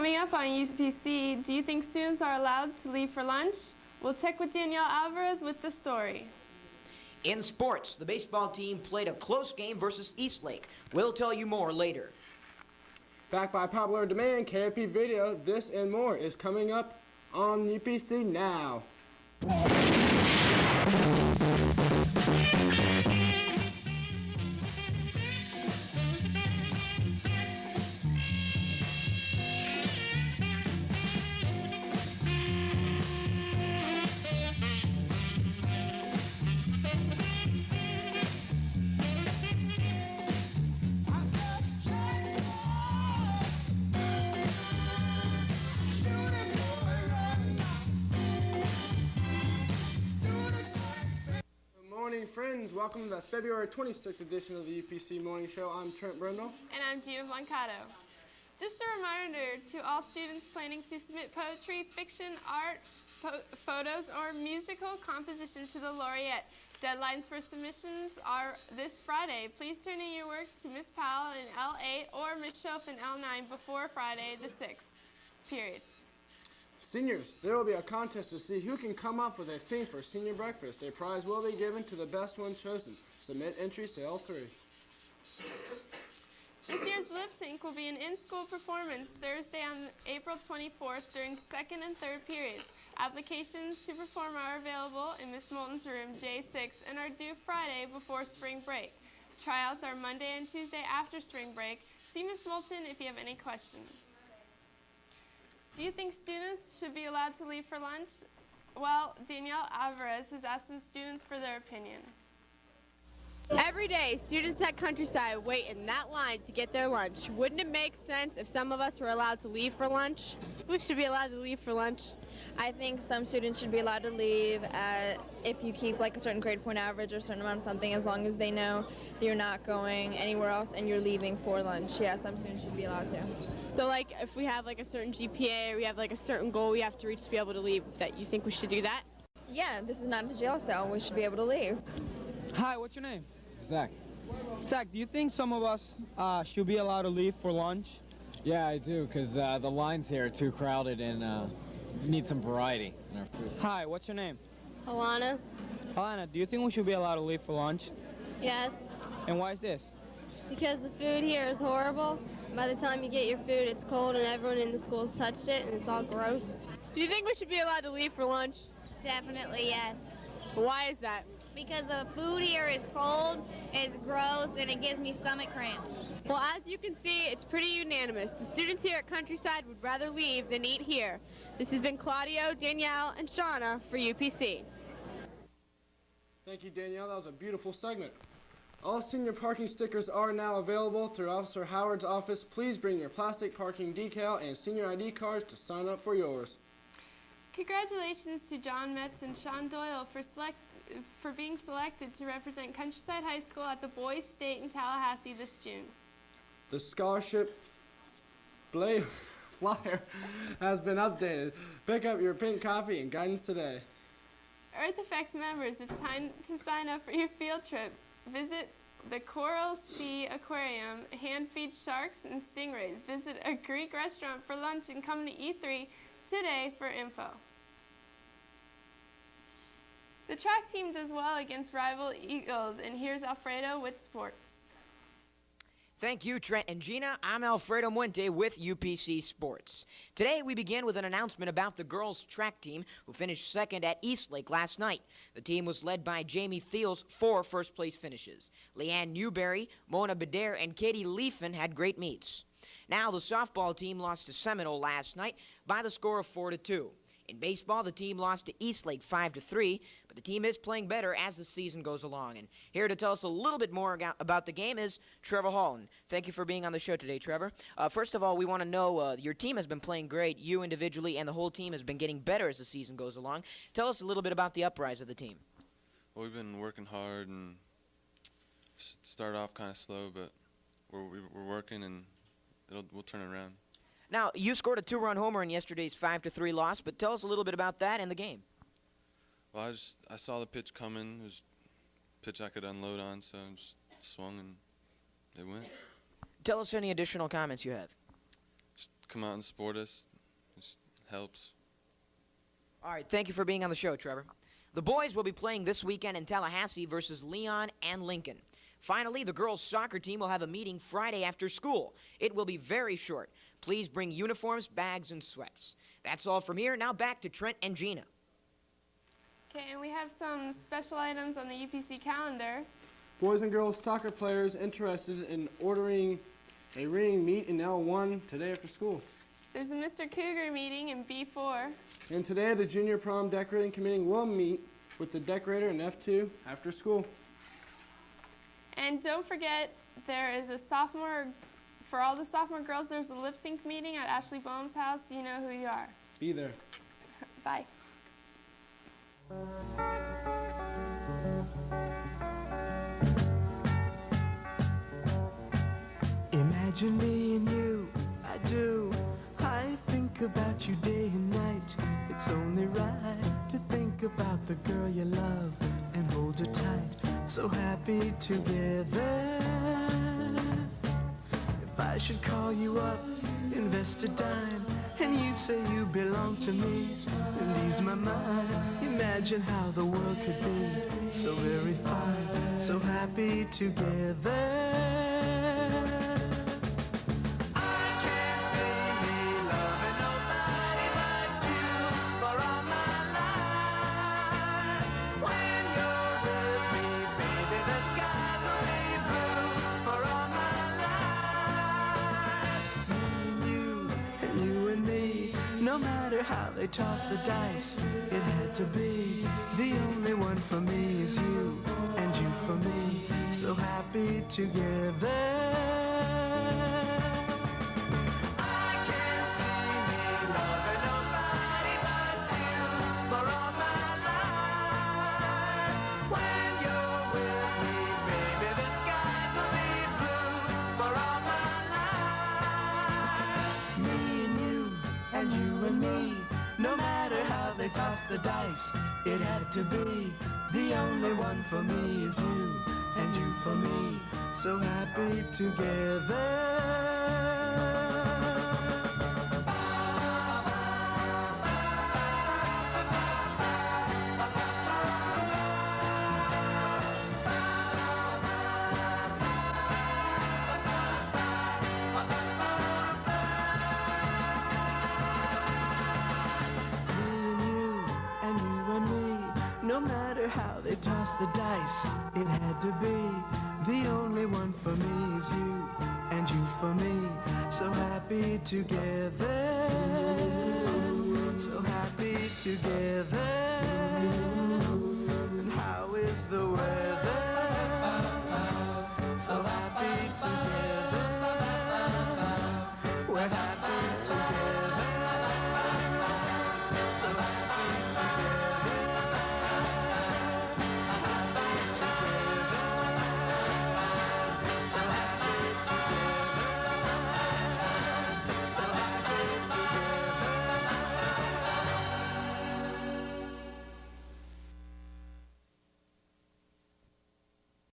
Coming up on UPC, do you think students are allowed to leave for lunch? We'll check with Danielle Alvarez with the story. In sports, the baseball team played a close game versus Eastlake. We'll tell you more later. Backed by popular demand, KFP Video, this and more is coming up on UPC now. Friends, welcome to the February 26th edition of the UPC Morning Show. I'm Trent Brindle. And I'm Gina Blancato. Just a reminder to all students planning to submit poetry, fiction, art, photos, or musical composition to the laureate. Deadlines for submissions are this Friday. Please turn in your work to Ms. Powell in L8 or Ms. Shelf in L9 before Friday the 6th. Period. Seniors, there will be a contest to see who can come up with a theme for senior breakfast. A prize will be given to the best one chosen. Submit entries to L3. This year's lip sync will be an in-school performance Thursday on April 24th during second and third periods. Applications to perform are available in Miss Moulton's room J6 and are due Friday before spring break. Tryouts are Monday and Tuesday after spring break. See Miss Moulton if you have any questions. Do you think students should be allowed to leave for lunch? Well, Danielle Alvarez has asked some students for their opinion. Every day, students at Countryside wait in that line to get their lunch. Wouldn't it make sense if some of us were allowed to leave for lunch? We should be allowed to leave for lunch. I think some students should be allowed to leave if you keep like a certain grade point average or a certain amount of something, as long as they know that you're not going anywhere else and you're leaving for lunch. Yeah, some students should be allowed to. So like if we have like a certain GPA or we have like a certain goal we have to reach to be able to leave, that you think we should do that? Yeah, this is not a jail cell. We should be able to leave. Hi, what's your name? Zach. Zach, do you think some of us should be allowed to leave for lunch? Yeah, I do, because the lines here are too crowded and we need some variety in our food. Hi, what's your name? Alana. Alana, do you think we should be allowed to leave for lunch? Yes. And why is this? Because the food here is horrible. By the time you get your food, it's cold and everyone in the school's touched it and it's all gross. Do you think we should be allowed to leave for lunch? Definitely yes. Why is that? Because the food here is cold, it's gross, and it gives me stomach cramps. Well, as you can see, it's pretty unanimous. The students here at Countryside would rather leave than eat here. This has been Claudio, Danielle, and Shauna for UPC. Thank you, Danielle. That was a beautiful segment. All senior parking stickers are now available through Officer Howard's office. Please bring your plastic parking decal and senior ID cards to sign up for yours. Congratulations to John Metz and Sean Doyle for being selected to represent Countryside High School at the Boys State in Tallahassee this June. The scholarship flyer has been updated. Pick up your pink copy and guidance today. Earth Effects members, it's time to sign up for your field trip. Visit the Coral Sea Aquarium, hand feed sharks and stingrays. Visit a Greek restaurant for lunch and come to E3 today for info. The track team does well against rival Eagles, and here's Alfredo with sports. Thank you, Trent and Gina. I'm Alfredo Muente with UPC Sports. Today, we begin with an announcement about the girls' track team, who finished second at Eastlake last night. The team was led by Jamie Thiels, 4 first-place finishes. Leanne Newberry, Mona Badair, and Katie Leafin had great meets. Now, the softball team lost to Seminole last night by the score of 4-2. In baseball, the team lost to Eastlake 5-3, but the team is playing better as the season goes along. And here to tell us a little bit more about the game is Trevor Halton. Thank you for being on the show today, Trevor. First of all, we want to know your team has been playing great. You individually and the whole team has been getting better as the season goes along. Tell us a little bit about the uprise of the team. Well, we've been working hard and started off kind of slow, but we're working and we'll turn it around. Now, you scored a 2-run homer in yesterday's 5-3 loss, but tell us a little bit about that and the game. Well, I saw the pitch coming. It was a pitch I could unload on, so I just swung and it went. Tell us any additional comments you have. Just come out and support us. It just helps. All right, thank you for being on the show, Trevor. The boys will be playing this weekend in Tallahassee versus Leon and Lincoln. Finally, the girls' soccer team will have a meeting Friday after school. It will be very short. Please bring uniforms, bags, and sweats. That's all from here. Now back to Trent and Gina. Okay, and we have some special items on the UPC calendar. Boys and girls soccer players interested in ordering a ring meet in L1 today after school. There's a Mr. Cougar meeting in B4. And today the junior prom decorating committee will meet with the decorator in F2 after school. And don't forget, there is a for all the sophomore girls, there's a lip sync meeting at Ashley Boehm's house. You know who you are. Be there. Bye. Imagine me and you, I do. I think about you day and night. It's only right to think about the girl you love and hold her tight. So happy together. If I should call you up, invest a dime, and you say you belong to me, and ease my mind. Imagine how the world could be so very fine, so happy together. How they toss the dice, it had to be. The only one for me is you, and you for me, so happy together. I can't see me loving nobody but you for all my life. When you're with me, baby, the skies will be blue for all my life. Me and you, and you and me. No matter how they toss the dice, it had to be. The only one for me is you, and you for me, so happy together. How they toss the dice, it had to be. The only one for me is you, and you for me, so happy together, so happy together. And how is the weather? So happy together, we're happy together, so happy.